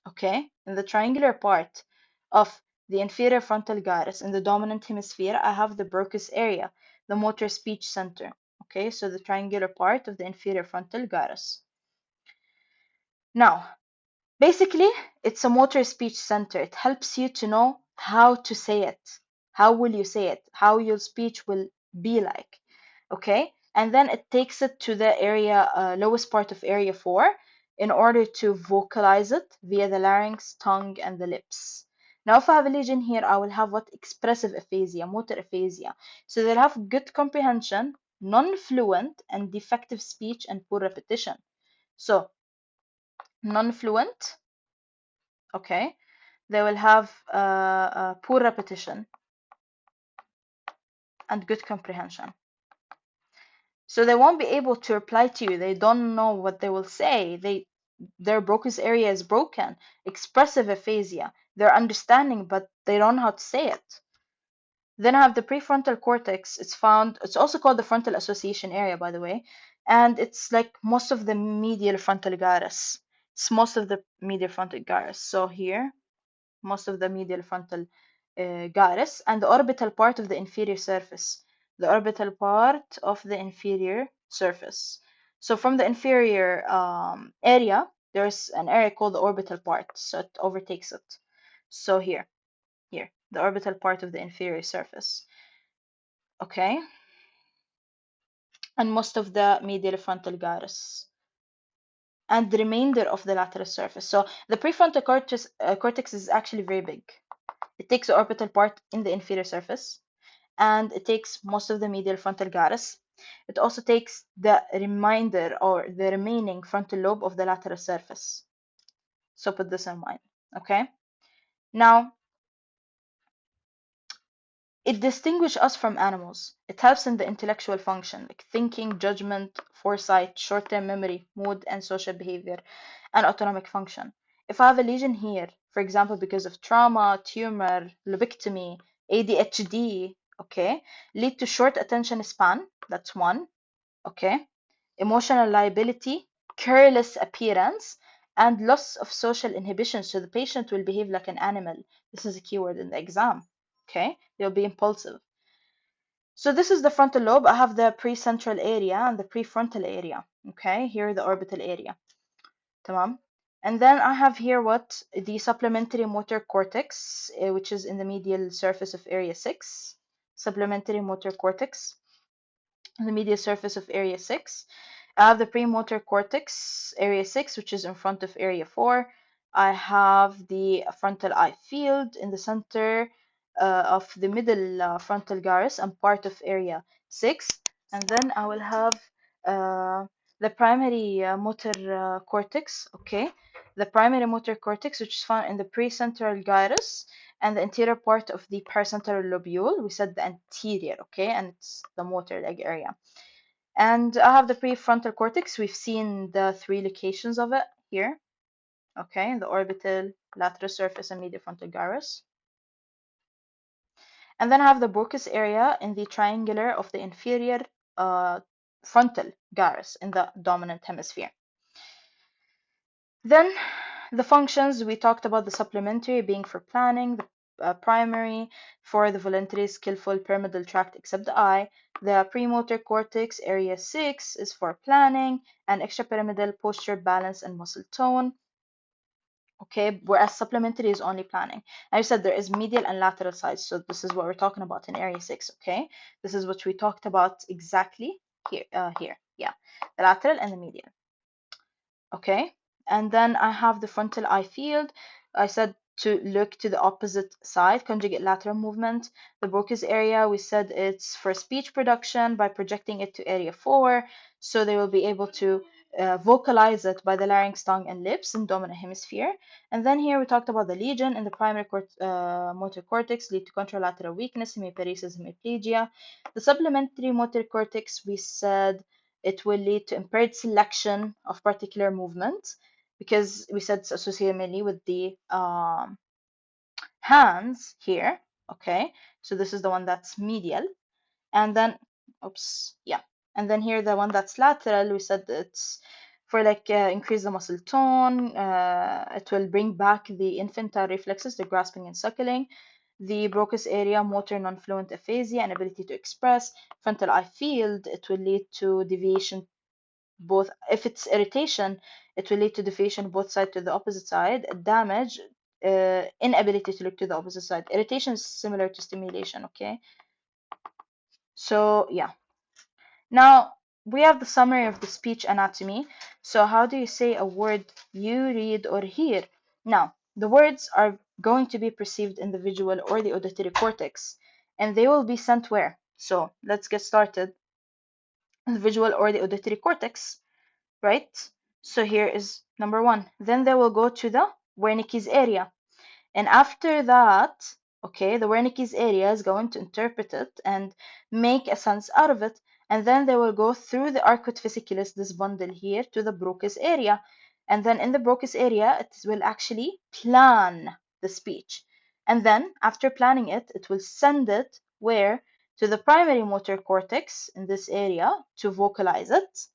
okay, in the triangular part of the inferior frontal gyrus in the dominant hemisphere, I have the Broca's area, the motor speech center. Okay, so the triangular part of the inferior frontal gyrus. Now, basically, it's a motor speech center. It helps you to know how to say it. How will you say it? How your speech will be like. Okay? And then it takes it to the area, lowest part of area 4 in order to vocalize it via the larynx, tongue, and the lips. Now, if I have a lesion here, I will have what? Expressive aphasia, motor aphasia. So they'll have good comprehension, non-fluent, and defective speech and poor repetition. So, non-fluent, okay, they will have poor repetition and good comprehension. So they won't be able to reply to you. They don't know what they will say. Their Broca's area is broken. Expressive aphasia. They're understanding, but they don't know how to say it. Then I have the prefrontal cortex. It's also called the frontal association area, by the way. And it's like most of the medial frontal gyrus. It's most of the medial frontal gyrus. So here, most of the medial frontal gyrus, and the orbital part of the inferior surface. The orbital part of the inferior surface. So from the inferior area, there's an area called the orbital part, so it overtakes it. So here, the orbital part of the inferior surface. Okay, and most of the medial frontal gyrus and the remainder of the lateral surface. So the prefrontal cortex is actually very big. It takes the orbital part in the inferior surface, and it takes most of the medial frontal gyrus. It also takes the remainder or the remaining frontal lobe of the lateral surface. So put this in mind, okay? Now, it distinguishes us from animals. It helps in the intellectual function, like thinking, judgment, foresight, short-term memory, mood, and social behavior, and autonomic function. If I have a lesion here, for example, because of trauma, tumor, lobectomy, ADHD, okay, lead to short attention span, that's one, okay, emotional liability, careless appearance, and loss of social inhibition. So the patient will behave like an animal. This is a keyword in the exam. Okay, they'll be impulsive. So this is the frontal lobe. I have the precentral area and the prefrontal area. Okay, here the orbital area. Tamam. And then I have here what the supplementary motor cortex, which is in the medial surface of area 6. Supplementary motor cortex, the medial surface of area 6. I have the premotor cortex, area 6, which is in front of area 4. I have the frontal eye field in the center of the middle frontal gyrus and part of area 6. And then I will have the primary motor cortex, okay? The primary motor cortex, which is found in the precentral gyrus and the anterior part of the paracentral lobule. We said the anterior, okay? And it's the motor leg area. And I have the prefrontal cortex. We've seen the three locations of it here, okay? The orbital, lateral surface, and medial frontal gyrus. And then I have the Broca's area in the triangular of the inferior frontal gyrus in the dominant hemisphere. Then the functions, we talked about the supplementary being for planning, the primary for the voluntary, skillful, pyramidal tract except the eye. The premotor cortex, area 6, is for planning, and extrapyramidal posture, balance, and muscle tone. Okay, whereas supplementary is only planning. I said there is medial and lateral sides, so this is what we're talking about in area 6, okay? This is what we talked about exactly here, yeah, the lateral and the medial. Okay, and then I have the frontal eye field. I said to look to the opposite side, conjugate lateral movement. The Broca's area, we said it's for speech production by projecting it to area 4, so they will be able to vocalize it by the larynx, tongue, and lips in dominant hemisphere. And then here we talked about the lesion in the primary motor cortex, lead to contralateral weakness, hemiparesis, hemiplegia. The supplementary motor cortex, we said it will lead to impaired selection of particular movement because we said it's associated mainly with the hands here. Okay, so this is the one that's medial, and then oops, yeah, and then here the one that's lateral, we said it's for like increase the muscle tone. It will bring back the infantile reflexes, the grasping and suckling. The Broca's area, motor non-fluent aphasia and ability to express. Frontal eye field, it will lead to deviation both. If it's irritation, it will lead to deviation both sides to the opposite side. Damage, inability to look to the opposite side. Irritation is similar to stimulation, okay? So yeah, now we have the summary of the speech anatomy. So how do you say a word you read or hear? Now the words are going to be perceived in the visual or the auditory cortex, and they will be sent where? So let's get started. The visual or the auditory cortex, right? So here is number 1. Then they will go to the Wernicke's area. And after that, okay, the Wernicke's area is going to interpret it and make a sense out of it. And then they will go through the arcuate fasciculus, this bundle here, to the Broca's area. And then in the Broca's area, it will actually plan the speech. And then after planning it, it will send it where? To the primary motor cortex in this area to vocalize it.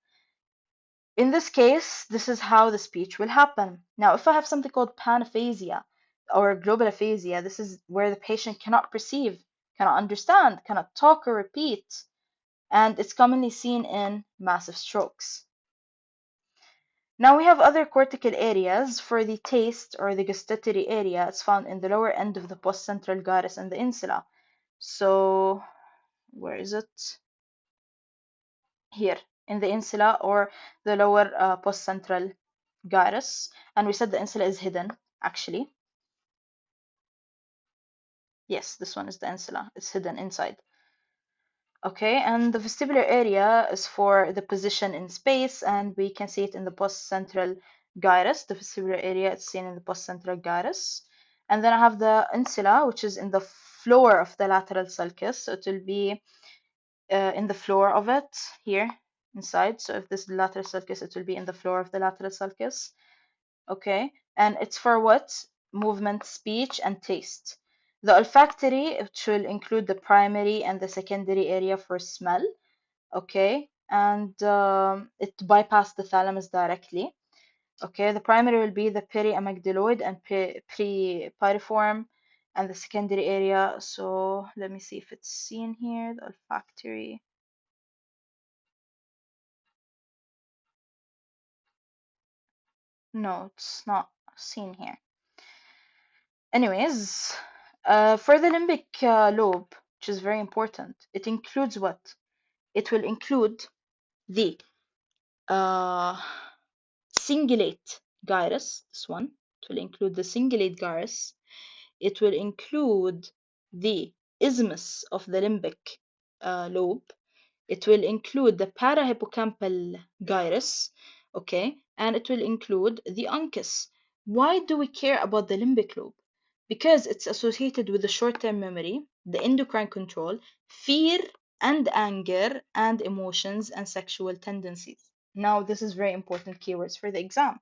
In this case, this is how the speech will happen. Now, if I have something called panaphasia or global aphasia, this is where the patient cannot perceive, cannot understand, cannot talk or repeat, and it's commonly seen in massive strokes. Now we have other cortical areas. For the taste or the gustatory area, it's found in the lower end of the postcentral gyrus and the insula. So, where is it? Here in the insula or the lower postcentral gyrus, and we said the insula is hidden actually. Yes, this one is the insula. It's hidden inside. Okay, and the vestibular area is for the position in space, and we can see it in the postcentral gyrus. The vestibular area is seen in the postcentral gyrus. And then I have the insula, which is in the floor of the lateral sulcus. So it will be in the floor of it here inside. So if this is the lateral sulcus, it will be in the floor of the lateral sulcus. Okay, and it's for what? Movement, speech, and taste. The olfactory, which will include the primary and the secondary area for smell. Okay, and it bypass the thalamus directly. Okay, the primary will be the periamygdaloid and pre-piriform, and the secondary area. So let me see if it's seen here. The olfactory. No, it's not seen here. Anyways, for the limbic lobe, which is very important, it includes what? It will include the uh, cingulate gyrus, this one. It will include the cingulate gyrus. It will include the isthmus of the limbic lobe. It will include the parahippocampal gyrus, okay, and it will include the uncus. Why do we care about the limbic lobe? Because it's associated with the short-term memory, the endocrine control, fear and anger, and emotions and sexual tendencies. Now, this is very important keywords for the exam.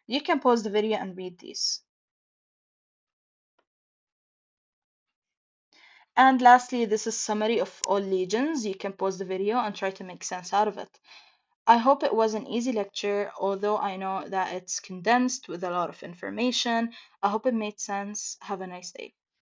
You can pause the video and read these. And lastly, this is summary of all legions. You can pause the video and try to make sense out of it. I hope it was an easy lecture, although I know that it's condensed with a lot of information. I hope it made sense. Have a nice day.